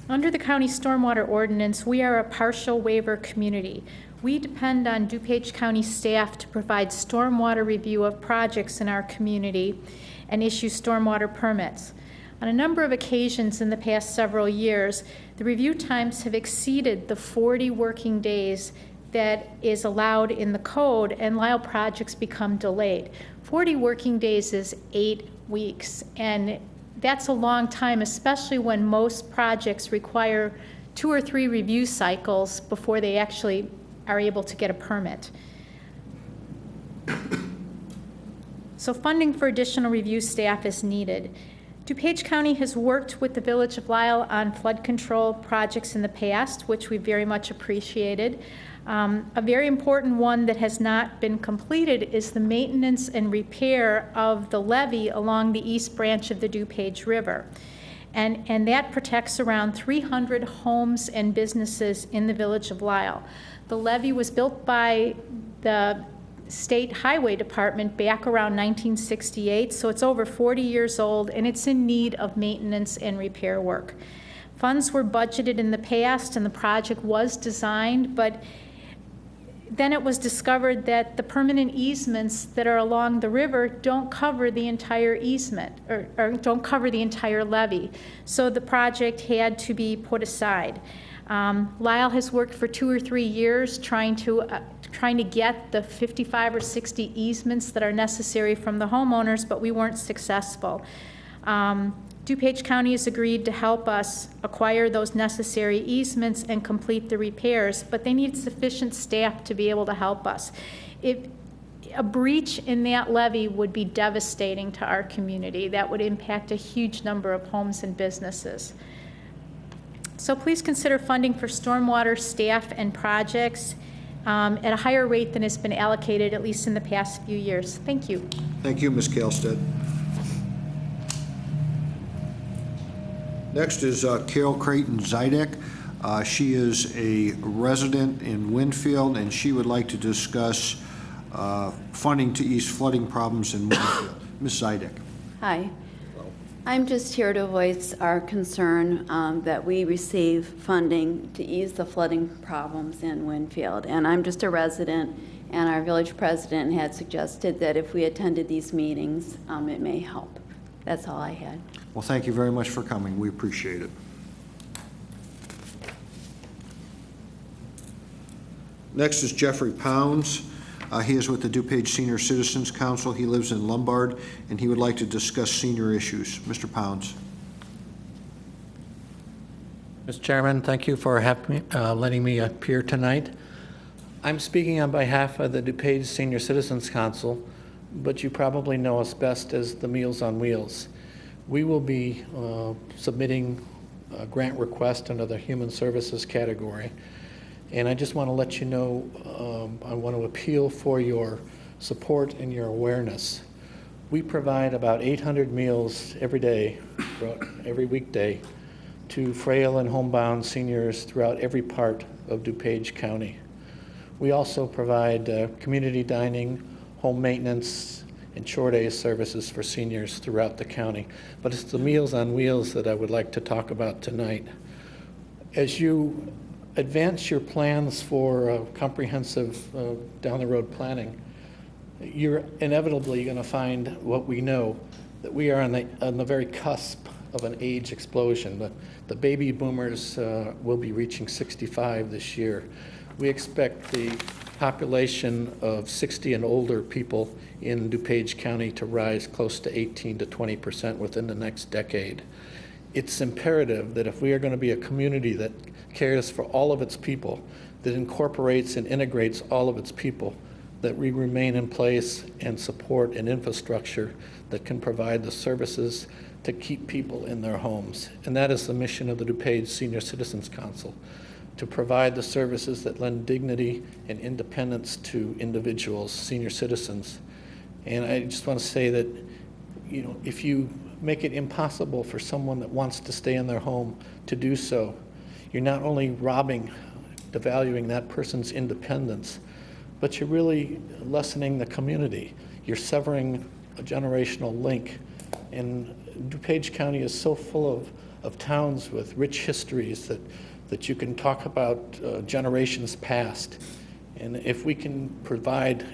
Under the county stormwater ordinance, we are a partial waiver community. We depend on DuPage County staff to provide stormwater review of projects in our community and issue stormwater permits. On a number of occasions in the past several years, the review times have exceeded the 40 working days that is allowed in the code, and Lisle projects become delayed. 40 working days is 8 weeks, and that's a long time, especially when most projects require 2 or 3 review cycles before they actually are able to get a permit. So funding for additional review staff is needed. DuPage County has worked with the Village of Lisle on flood control projects in the past, which we very much appreciated. A very important one that has not been completed is the maintenance and repair of the levee along the east branch of the DuPage River. And that protects around 300 homes and businesses in the Village of Lisle. The levee was built by the State Highway Department back around 1968, so it's over 40 years old, and it's in need of maintenance and repair work. Funds were budgeted in the past, and the project was designed, but then it was discovered that the permanent easements that are along the river don't cover the entire easement, or don't cover the entire levee. So the project had to be put aside. Lisle has worked for 2 or 3 years trying to get the 55 or 60 easements that are necessary from the homeowners, but we weren't successful. DuPage County has agreed to help us acquire those necessary easements and complete the repairs, but they need sufficient staff to be able to help us. If a breach in that levee would be devastating to our community. That would impact a huge number of homes and businesses. So please consider funding for stormwater staff and projects at a higher rate than has been allocated, at least in the past few years. Thank you. Thank you, Ms. Kalstad. Next is Carol Creighton Zidek. She is a resident in Winfield, and she would like to discuss funding to ease flooding problems in Winfield. Ms. Zidek. Hi. I'm just here to voice our concern that we receive funding to ease the flooding problems in Winfield. And I'm just a resident, and our village president had suggested that if we attended these meetings, it may help. That's all I had. Well, thank you very much for coming. We appreciate it. Next is Jeffrey Pounds. He is with the DuPage Senior Citizens Council. He lives in Lombard, and he would like to discuss senior issues. Mr. Pounds. Mr. Chairman, thank you for letting me appear tonight. I'm speaking on behalf of the DuPage Senior Citizens Council, but you probably know us best as the Meals on Wheels. We will be submitting a grant request under the Human Services category. And I just want to let you know, I want to appeal for your support and your awareness. We provide about 800 meals every day, every weekday, to frail and homebound seniors throughout every part of DuPage County. We also provide community dining, home maintenance, and short-day services for seniors throughout the county. But it's the Meals on Wheels that I would like to talk about tonight. As you advance your plans for comprehensive down-the-road planning, you're inevitably going to find what we know, that we are on the very cusp of an age explosion. The baby boomers will be reaching 65 this year. We expect the population of 60 and older people in DuPage County to rise close to 18 to 20% within the next decade. It's imperative that if we are going to be a community that cares for all of its people, that incorporates and integrates all of its people, that we remain in place and support an infrastructure that can provide the services to keep people in their homes. And that is the mission of the DuPage Senior Citizens Council, to provide the services that lend dignity and independence to individuals, senior citizens. And I just want to say that, if you make it impossible for someone that wants to stay in their home to do so, you're not only devaluing that person's independence, but you're really lessening the community. You're severing a generational link. And DuPage County is so full of towns with rich histories that you can talk about generations past. And if we can provide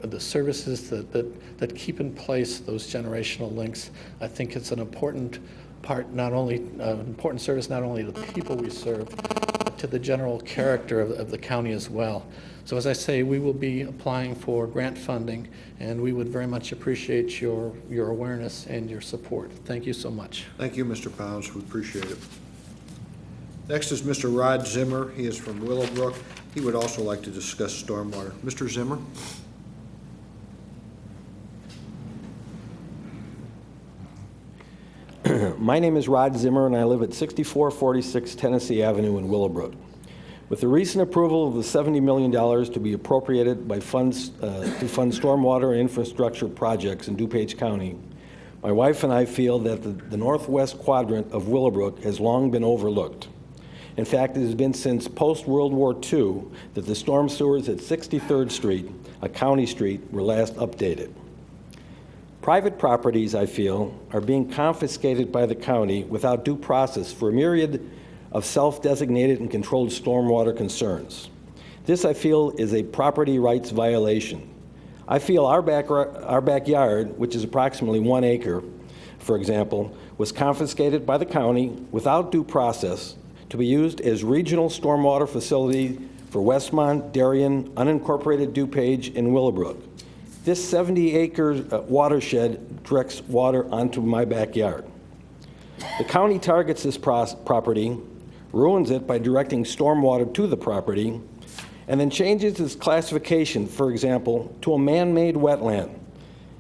the services that keep in place those generational links, I think it's an important part, important service not only to the people we serve, but to the general character of the county as well. So as I say, we will be applying for grant funding, and we would very much appreciate your awareness and your support. Thank you so much. Thank you, Mr. Pounds. We appreciate it. Next is Mr. Rod Zimmer. He is from Willowbrook. He would also like to discuss stormwater. Mr. Zimmer? My name is Rod Zimmer, and I live at 6446 Tennessee Avenue in Willowbrook. With the recent approval of the $70 million to be appropriated by funds to fund stormwater and infrastructure projects in DuPage County, my wife and I feel that the northwest quadrant of Willowbrook has long been overlooked. In fact, it has been since post-World War II that the storm sewers at 63rd Street, a county street, were last updated. Private properties, I feel, are being confiscated by the county without due process for a myriad of self-designated and controlled stormwater concerns. This, I feel, is a property rights violation. I feel our backyard, which is approximately 1 acre, for example, was confiscated by the county without due process to be used as regional stormwater facility for Westmont, Darien, unincorporated DuPage, and Willowbrook. This 70-acre watershed directs water onto my backyard. The county targets this property, ruins it by directing stormwater to the property, and then changes its classification, for example, to a man-made wetland,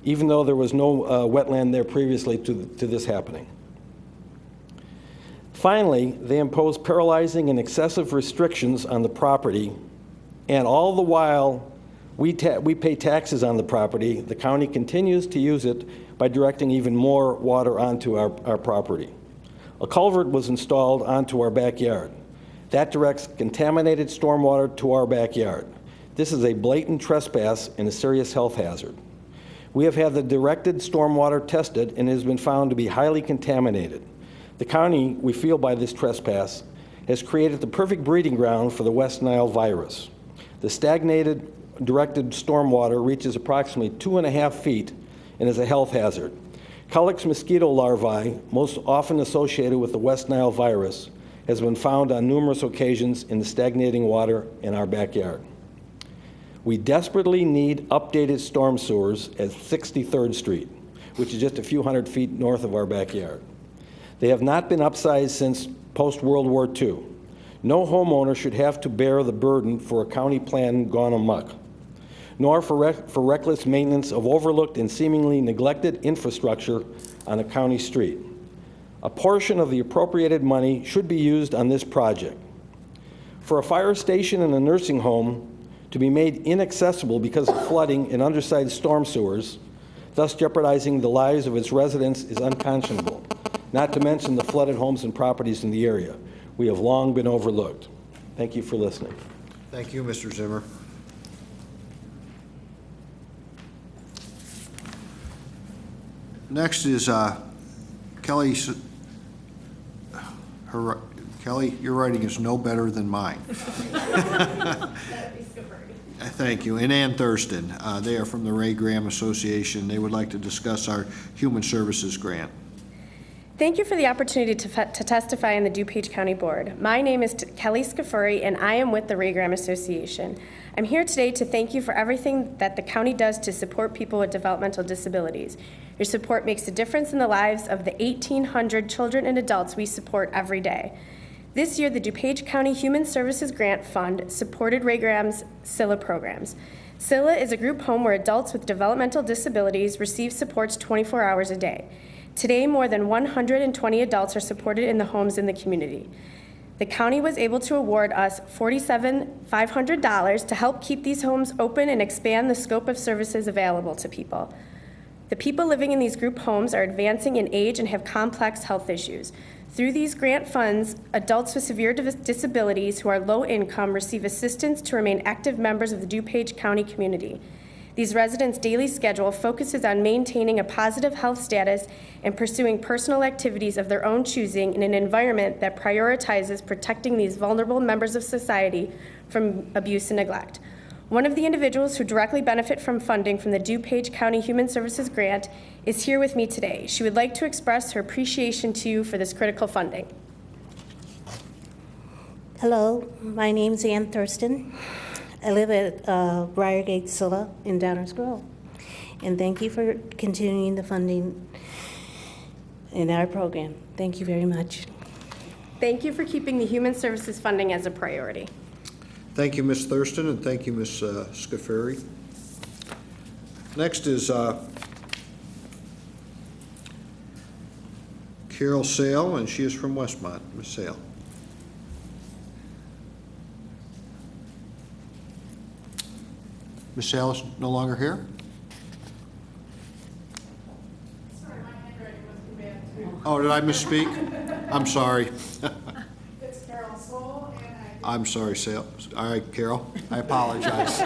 even though there was no wetland there previously to this happening. Finally, they impose paralyzing and excessive restrictions on the property, and all the while we pay taxes on the property, the county continues to use it by directing even more water onto our property. A culvert was installed onto our backyard. That directs contaminated stormwater to our backyard. This is a blatant trespass and a serious health hazard. We have had the directed stormwater tested and it has been found to be highly contaminated. The county, we feel by this trespass, has created the perfect breeding ground for the West Nile virus. The stagnated directed stormwater reaches approximately 2.5 feet and is a health hazard. Culex mosquito larvae, most often associated with the West Nile virus, has been found on numerous occasions in the stagnating water in our backyard. We desperately need updated storm sewers at 63rd Street, which is just a few hundred feet north of our backyard. They have not been upsized since post-World War II. No homeowner should have to bear the burden for a county plan gone amok, nor for reckless maintenance of overlooked and seemingly neglected infrastructure on a county street. A portion of the appropriated money should be used on this project. For a fire station and a nursing home to be made inaccessible because of flooding and undersized storm sewers, thus jeopardizing the lives of its residents, is unconscionable, not to mention the flooded homes and properties in the area. We have long been overlooked. Thank you for listening. Thank you, Mr. Zimmer. Next is Kelly. Kelly, your writing is no better than mine. Thank you. And Ann Thurston. They are from the Ray Graham Association. They would like to discuss our Human Services grant. Thank you for the opportunity to testify in the DuPage County Board. My name is Kelly Scafuri, and I am with the Ray Graham Association. I'm here today to thank you for everything that the county does to support people with developmental disabilities. Your support makes a difference in the lives of the 1,800 children and adults we support every day. This year, the DuPage County Human Services Grant Fund supported Ray Graham's SILA programs. SILA is a group home where adults with developmental disabilities receive supports 24 hours a day. Today, more than 120 adults are supported in the homes in the community. The county was able to award us $47,500 to help keep these homes open and expand the scope of services available to people. The people living in these group homes are advancing in age and have complex health issues. Through these grant funds, adults with severe disabilities who are low income receive assistance to remain active members of the DuPage County community. These residents' daily schedule focuses on maintaining a positive health status and pursuing personal activities of their own choosing in an environment that prioritizes protecting these vulnerable members of society from abuse and neglect. One of the individuals who directly benefit from funding from the DuPage County Human Services Grant is here with me today. She would like to express her appreciation to you for this critical funding. Hello, my name's Ann Thurston. I live at Briargate Silla in Downers Grove. And thank you for continuing the funding in our program. Thank you very much. Thank you for keeping the human services funding as a priority. Thank you, Ms. Thurston, and thank you, Ms. Scafuri. Next is Carol Sale, and she is from Westmont. Ms. Sale. Ms. Sale is no longer here? Sorry, my handwriting must be bad too. Oh, did I misspeak? I'm sorry. It's Carol Soul, and I'm sorry, Sale. All right, Carol, I apologize.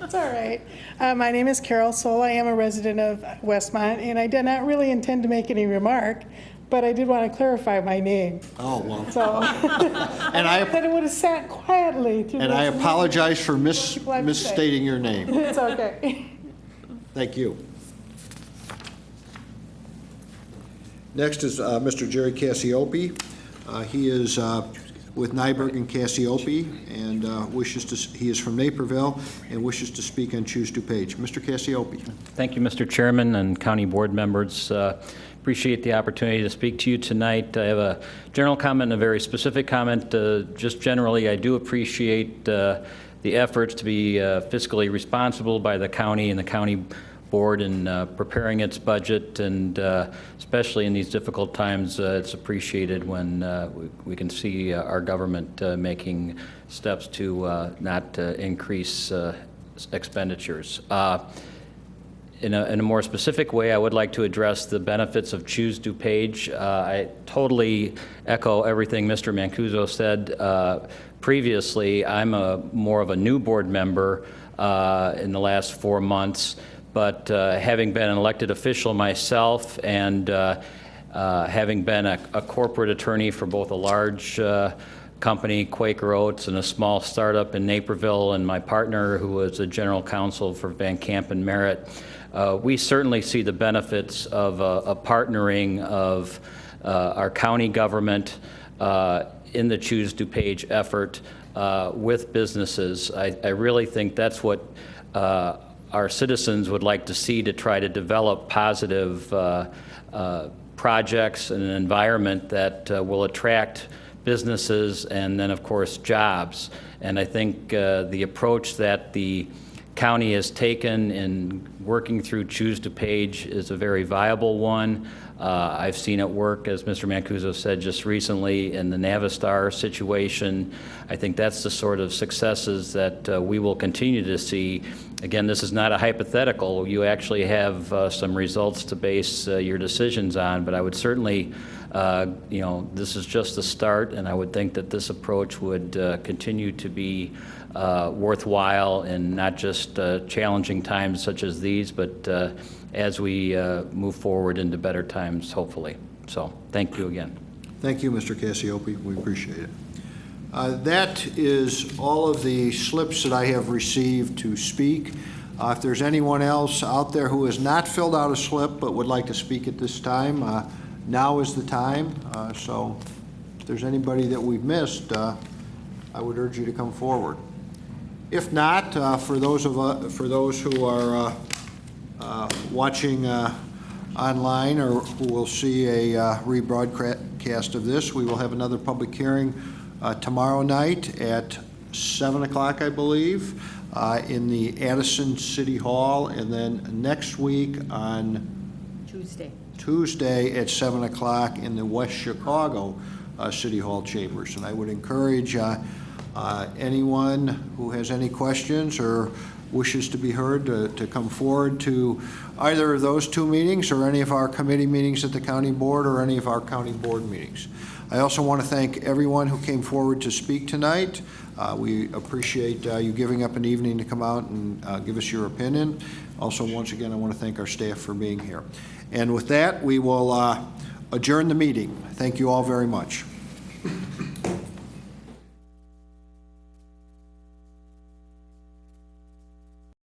It's all right. My name is Carol Soul. I am a resident of Westmont, and I did not really intend to make any remark, but I did want to clarify my name. Oh, well. So, And I that it would have sat quietly through And I this apologize for People have to say. misstating your name. It's okay. Thank you. Next is Mr. Jerry Cassiope. He is with Nyberg and Cassiope and he is from Naperville and wishes to speak on Choose DuPage. Mr. Cassiope. Thank you, Mr. Chairman and county board members. Appreciate the opportunity to speak to you tonight. I have a general comment and a very specific comment. Just generally, I do appreciate the efforts to be fiscally responsible by the county and the county board in preparing its budget, and especially in these difficult times, it's appreciated when we can see our government making steps to not increase expenditures. In a more specific way, I would like to address the benefits of Choose DuPage. I totally echo everything Mr. Mancuso said previously. I'm more of a new board member in the last 4 months, but having been an elected official myself and having been a corporate attorney for both a large company, Quaker Oats, and a small startup in Naperville, and my partner, who was a general counsel for Van Camp and Merritt, we certainly see the benefits of a partnering of our county government in the Choose DuPage effort with businesses. I really think that's what our citizens would like to see to try to develop positive projects and an environment that will attract businesses and then, of course, jobs. And I think the approach that the county has taken in working through Choose DuPage is a very viable one. I've seen it work, as Mr. Mancuso said just recently, in the Navistar situation. I think that's the sort of successes that we will continue to see. Again, this is not a hypothetical. You actually have some results to base your decisions on, but I would certainly, this is just the start, and I would think that this approach would continue to be worthwhile in not just challenging times such as these, but as we move forward into better times, hopefully. So, thank you again. Thank you, Mr. Cassiope. We appreciate it. That is all of the slips that I have received to speak. If there's anyone else out there who has not filled out a slip but would like to speak at this time, now is the time. So if there's anybody that we've missed, I would urge you to come forward. If not, for those who are watching online or who will see a rebroadcast of this, we will have another public hearing tomorrow night at 7 o'clock, I believe, in the Addison City Hall, and then next week on Tuesday at 7 o'clock in the West Chicago City Hall chambers. And I would encourage anyone who has any questions or wishes to be heard to come forward to either of those two meetings or any of our committee meetings at the county board or any of our county board meetings. I also want to thank everyone who came forward to speak tonight. We appreciate you giving up an evening to come out and give us your opinion. Also, once again, I want to thank our staff for being here. And with that, we will adjourn the meeting. Thank you all very much.